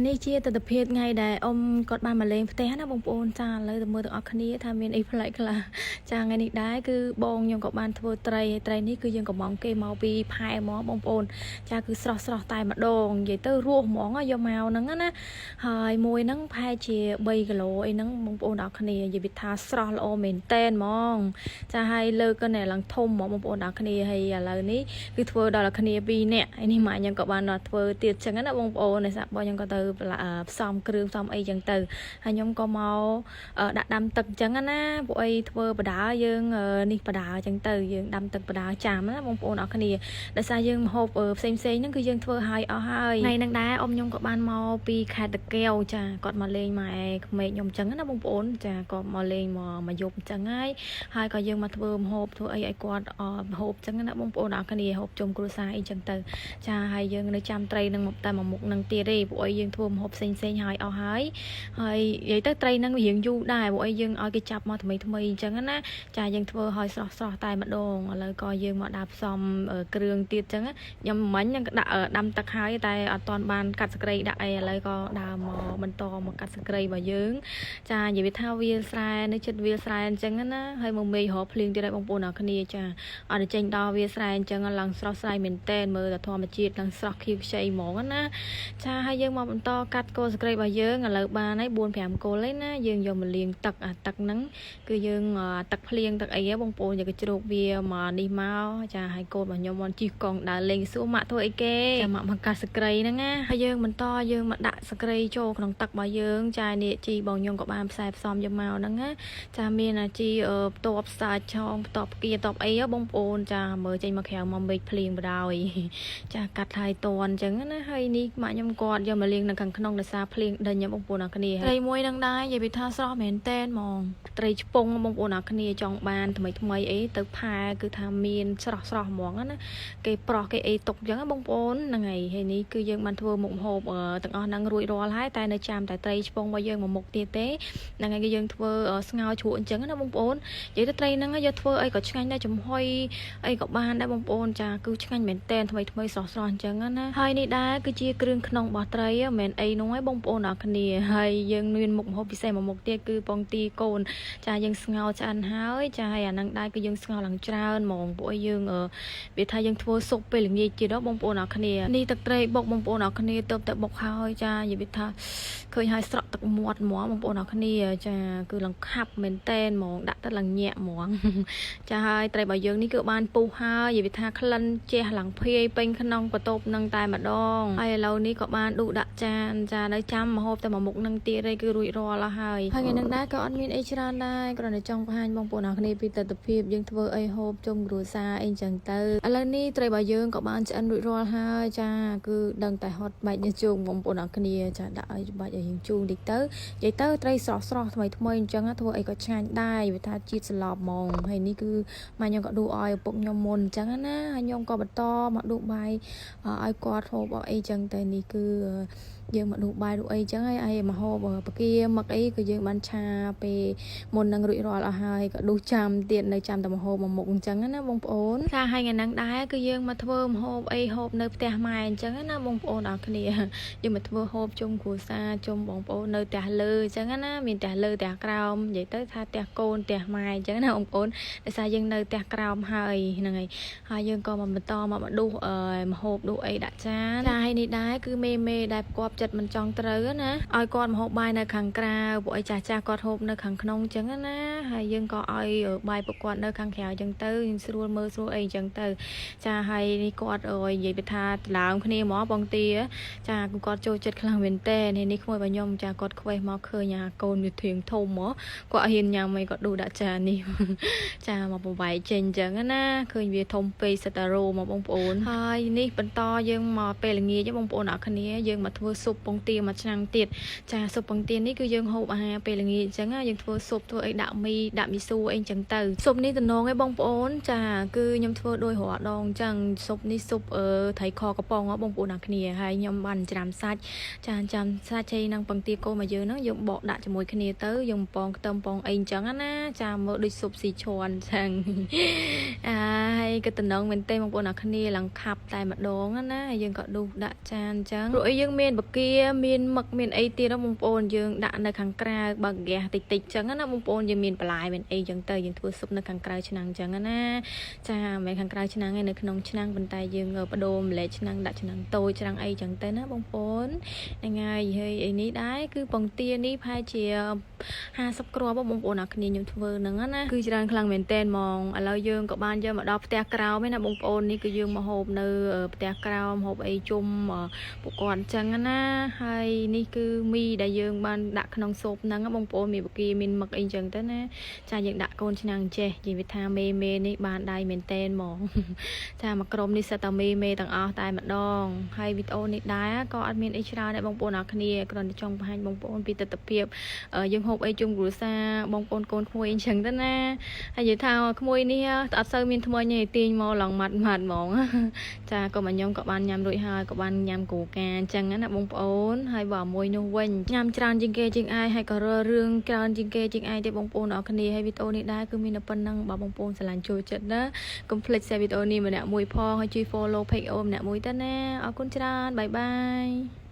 នេះជាទស្សនវិជ្ជាថ្ងៃដែលអ៊ំគាត់បានមកលេងផ្ទះណាបងប្អូនចាឥឡូវទៅមើលទាំងអស់គ្នាថាមានអីប្លែកខ្លះចាថ្ងៃនេះដែរគឺបងខ្ញុំក៏បានធ្វើត្រីនេះគឺយើងកំងគេមកពីផែហ្មងបងប្អូនចាគឺស្រស់តែម្ដងនិយាយទៅរស់ហ្មងយកមកហ្នឹងណាហើយមួយហ្នឹងផែជា3គីឡូអីហ្នឹងបងប្អូនទាំងអស់គ្នានិយាយថាស្រស់ល្អមែនតែនហ្មងចាហើយលើកក៏ឡើងធំហ្មងបងប្អូនទាំងអស់គ្នាហើយឥឡូវនេះគឺធ្វើដល់គ្នា2នាក់ឯនេះម៉ាក់ខ្ញុំក៏បានធ្វើទៀតចឹងណាបងប្អូននេះសាក់បងខ្ញុំក៏ទៅផ្សំគ្រឿងផ្សំអីចឹងទៅហើយខ្ញុំក៏មកដាក់ដាំទឹកចឹងណាពួកអីធ្វើបដាយើងនេះបដាចឹងទៅយើងដាំទឹកបដាចាមណាបងប្អូនអរគ្នាដោយសារយើងម្ហូបផ្សេងហ្នឹងគឺយើងធ្វើឲ្យអស់ហើយថ្ងៃហ្នឹងដែរអ៊ំខ្ញុំក៏បានមកពីខេត្តតាកែវចាគាត់មកលេងម៉ែក្មេកខ្ញុំចឹងណាបងប្អូនចាគាត់មកលេងមកយប់ចឹងហើយក៏យើងមកធ្វើម្ហូបធ្វើអីឲ្យគាត់ម្ហូបចឹងណាបងប្អូនអរគ្នាហូបជុំគ្រួសារអីចឹងទៅចាហើយយើងនៅចាំត្រីនឹងមកតែមួយមុខនឹងទៀតទេពួកអីយើងធ្វើម្ហូបផ្សេងឲ្យអស់ហើយនិយាយទៅត្រីនឹងរៀងយូរដែរពួកអីយើងឲ្យគេចាប់មកថ្មីអញ្ចឹងណាចាយើងធ្វើឲ្យស្រស់តែម្ដងឥឡូវក៏យើងមកដាក់ផ្សំគ្រឿងទៀតអញ្ចឹងខ្ញុំមិញនឹងដាក់ដាំទឹកហើយតែអត់ទាន់បានកាត់សក្តិដាក់អីឥឡូវក៏ដើរមកបន្តមកកាត់សក្តិរបស់យើងចានិយាយថាវាលស្រែនៅចិត្តវាលស្រែអញ្ចឹងណាហើយមកមេរកភ្លៀងទៀតហើយបងប្អូនអរគ្នាចាអត់ចេញដល់វាលស្រែអញ្ចឹងឡើងស្រស់ស្រាយមែនតែនមើលតែធម្មជាតិឡើងស្រស់ខៀវខ្ចីហ្មងណាចាហើយយើងមកបន្តកាត់គល់សក្តិរបស់យើងឥឡូវបានហើយ4-5គល់ហើយណាយើងយកមកលាងទឹកទឹកហ្នឹងគឺយើងទឹកភ្លៀងទឹកអីហ៎បងប្អូនយកទៅជ្រោកវាមកនេះមកចាហើយកូនរបស់ខ្ញុំមកជីកកង់ដើរលេងសួរម៉ាក់ធ្វើអីគេចាម៉ាក់មកកាត់សក្តិហ្នឹងណាហើយយើងបន្តយើងមកដាក់សក្តិចូលក្នុងទឹករបស់យើងចានេះជីបងខ្ញុំក៏បានផ្សាយផ្សំយកមកហ្នឹងណាចាមានជីផ្ទាប់សាច់ឆងផ្ទាប់គៀផ្ទាប់អីហ៎បងប្អូនចាមើលចេញមកក្រៅមកមេឃភ្លៀងបដ ாய் ចាកាត់ហើយតនអញ្ចឹងណាហើយនេះម៉ាក់ខ្ញុំគាត់យកមកលាងនៅខាងក្នុងដោយសារភ្លៀងដេញបងប្អូនអរគ្នាត្រីមួយនឹងដែរនិយាយពីថាស្រស់មែនតែនហ្មងត្រីឆ្ពងបងប្អូនអរគ្នាចង់បានថ្មីអីទៅផែគឺថាមានស្រស់ហ្មងណាគេប្រោះគេអីទុកអញ្ចឹងបងប្អូនហ្នឹងហើយនេះគឺយើងបានធ្វើមុខម្ហូបទាំងអស់ហ្នឹងរួចរាល់ហើយតែនៅចាំតែត្រីឆ្ពងរបស់យើងមកមុខទៀតទេហ្នឹងហើយគឺយើងធ្វើស្ងោរជ្រក់អញ្ចឹងណាបងប្អូននិយាយទៅត្រីហ្នឹងយកធ្វើអីក៏ឆ្ងាញ់ដែរចំហុយអីក៏បានដែរបងប្អូនចាគឺឆ្ងាញ់មែនតែនថ្មីស្រស់អញ្ចឹងណាហើយនេះដែរគឺជាគ្រឿងក្នុងរបស់ត្រីមិនមែនអីនោះឯងបងប្អូនអរគ្នាហើយយើងមានមុខម្ហូបពិសេសមួយមុខទៀតគឺពងទាកូនចាយើងស្ងោរឆ្អិនហើយចាហើយអាហ្នឹងដែរគឺយើងស្ងោរឡើងច្រើនហ្មងពួកយើងវាថាយើងធ្វើស៊ុបពេលល្ងាចទៀតដល់បងប្អូនអរគ្នានេះទឹកត្រីបុកបងប្អូនអរគ្នាទៅតែបុកហើយចានិយាយថាឃើញហើយស្រក់ទឹកមាត់ហ្មងបងប្អូនអរគ្នាចាគឺឡើងខាប់មែនតែនហ្មងដាក់ទៅឡើងញាក់ហ្មងចាហើយត្រីរបស់យើងនេះគឺបានពុះហើយនិយាយថាក្លិនជះឡើងភាយពេញក្នុងបន្ទប់នឹងតែម្ដងហើយឥឡូវនេះក៏បានដួសដាក់ចានចានៅចាំម្ហូបតែមួយមុខនឹងទៀតឯងគឺរួចរាល់ហើយថ្ងៃនឹងដែរក៏អត់មានអីច្រើនដែរគ្រាន់តែចង់បង្ហាញបងប្អូនអរគ្នាពីទស្សនវិជ្ជាយើងធ្វើអីហូបជុំគ្រួសារអីចឹងទៅឥឡូវនេះត្រីរបស់យើងក៏បានឆ្អិនរួចរាល់ហើយចាគឺដឹងតែហត់បាច់នេះជូងបងប្អូនអរគ្នាចាដាក់ឲ្យបាច់ឲ្យយើងជូងតិចទៅនិយាយទៅត្រីស្រស់ថ្មីអញ្ចឹងធ្វើអីក៏ឆ្ងាញ់ដែរវាថាជាតិស្លាប់ហ្មងហើយនេះគឺម៉ែខ្ញុំក៏ដួសឲ្យឪពុកខ្ញុំមុនអញ្ចឹងណាហើយខ្ញុំក៏បន្តមកដួសបាយឲ្យគាត់ហូបអីចឹងតែនេះគឺយើងមកដួសបាយដួសអីចឹងហើយមកហូបបកាមកអីគឺយើងបានឆាពេលមុននឹងរួចរាល់អស់ហើយក៏ដួសចាំទៀតនៅចាំតែមកហូបមកមុខអញ្ចឹងណាបងប្អូនចាហើយថ្ងៃហ្នឹងដែរគឺយើងមកធ្វើម្ហូបអីហូបនៅផ្ទះម៉ែអញ្ចឹងណាបងប្អូនអរគ្នាយើងមកធ្វើហូបជុំគ្រួសារជុំបងប្អូននៅផ្ទះលើអញ្ចឹងណាមានផ្ទះលើផ្ទះក្រោមនិយាយទៅថាផ្ទះកូនផ្ទះម៉ែអញ្ចឹងណាបងប្អូនដោយសារយើងនៅផ្ទះក្រោមហើយហ្នឹងហើយយើងក៏មកបន្តមកដួសម្ហូបដួសអីដាក់ចានចាហើយនេះដែរគឺមេដែលប្រកបចិត្តមិនចង់ត្រូវណាឲ្យគាត់ម្ហូបបាយនៅខាងក្រៅពួកអីចាស់គាត់ហូបនៅខាងក្នុងអញ្ចឹងណាហើយយើងក៏ឲ្យបាយប្រកបនៅខាងក្រៅអញ្ចឹងទៅស្រួលមើលស្រួលអីអញ្ចឹងទៅចាហើយនេះគាត់និយាយពីថាដឡើងគ្នាហ្មងបងទាចាគាត់ចូលចិត្តខ្លាំងមែនតើនេះក្មួយរបស់ខ្ញុំចាគាត់ខ្វេះមកឃើញកូនវាធៀងធំហ្មងគាត់ហ៊ានញ៉ាំអីគាត់ដួសដាក់ចាននេះចាមកប្រវាយចេញអញ្ចឹងណាឃើញវាធំពេកសិតតារោមកបងប្អូនហើយនេះបន្តយើងមកពេលល្ងាចបងប្អូនអរគ្នាយើងមកធ្វើស៊ុបពងទាមួយឆ្នាំងទៀតចាស៊ុបពងទានេះគឺយើងហូបអាហារពេលល្ងាចអញ្ចឹងយើងធ្វើស៊ុបធ្វើអីដាក់មីស៊ូអីអញ្ចឹងទៅស៊ុបនេះតំណងឯងបងប្អូនចាគឺខ្ញុំធ្វើដោយរាល់ដងអញ្ចឹងស៊ុបនេះស៊ុបត្រីខកំប៉ុងបងប្អូនអរគ្នាហើយខ្ញុំបានច្រាំសាច់ចាចាំសាច់ជ័យនឹងពងទាកូនមកយើងហ្នឹងយើងបកដាក់ជាមួយគ្នាទៅយើងពងខ្ទឹមពងអីអញ្ចឹងណាចាមើលដូចស៊ុបស៊ីឈ័នអញ្ចឹងហើយក៏តំណងមែនទេបងប្អូនអរគ្នាឡើងខាប់តែម្ដងណាហើយយើងក៏ដួសដាក់ចានអញ្ចឹងព្រោះអីយើងមានបកា kia miền mực miền ấy tia đó bông bồn dương đã nơi kháng cra bằng ghé tịch tịch chẳng á bông bồn dương miền pላይ miền ấy chẳng tới dương thua sụp nơi kháng cra chân chẳng á cha mấy kháng cra chân ngay nơi nông chân bên tay dương ở bờ đôm lệ chân đặt chân tôi chân ấy chẳng tới nó bông bồn ngay hơi ấy ní đái cứ bằng tia ní hai chia hai sắp cua bông bồn nào khi nhung thua nắng á cứ chân khăng miền tên mong ở lâu dương có ban cho mà đọc tia cào mấy là bông bồn ní cứ dương mà hộp nơi tia cào hộp ấy chung mà bộ còn chẳng á hay ní cứ mi đại dương ban đặt nông sộp nắng bông bồn mi bậc kia mình mặc anh chẳng tới nè cha những đặt con chân chè chỉ vì tham mê mê ní ban đại miền tên mong cha mặc crom ní sao mê mê tầng ao tai mặt đong hay video ní đá có admin extra đại bông bồn nào kia còn trong hai bông bồn bị tập hiệp ở dương hộp ấy chung rủi xa bông bồn con khui chẳng tới nè hay vậy thao khui ní tập sơ miền thua nhảy tiền mò lòng mặt mặt mong cha có mà nhom có ban nhầm rồi hai có ban nhầm củ cà chẳng á bông bồn hay bỏ môi nhung quanh nhầm tràn chừng kê chừng ai hay có rương tràn chừng kê chừng ai để bông bồn ở kia hay video ní đá cứ mình là phần năng bảo bông bồn sẽ làm trôi chết đó complete xe video ní mà nè mùi phong hay truy follow page ôm nè mùi tên nè ở con tràn bye bye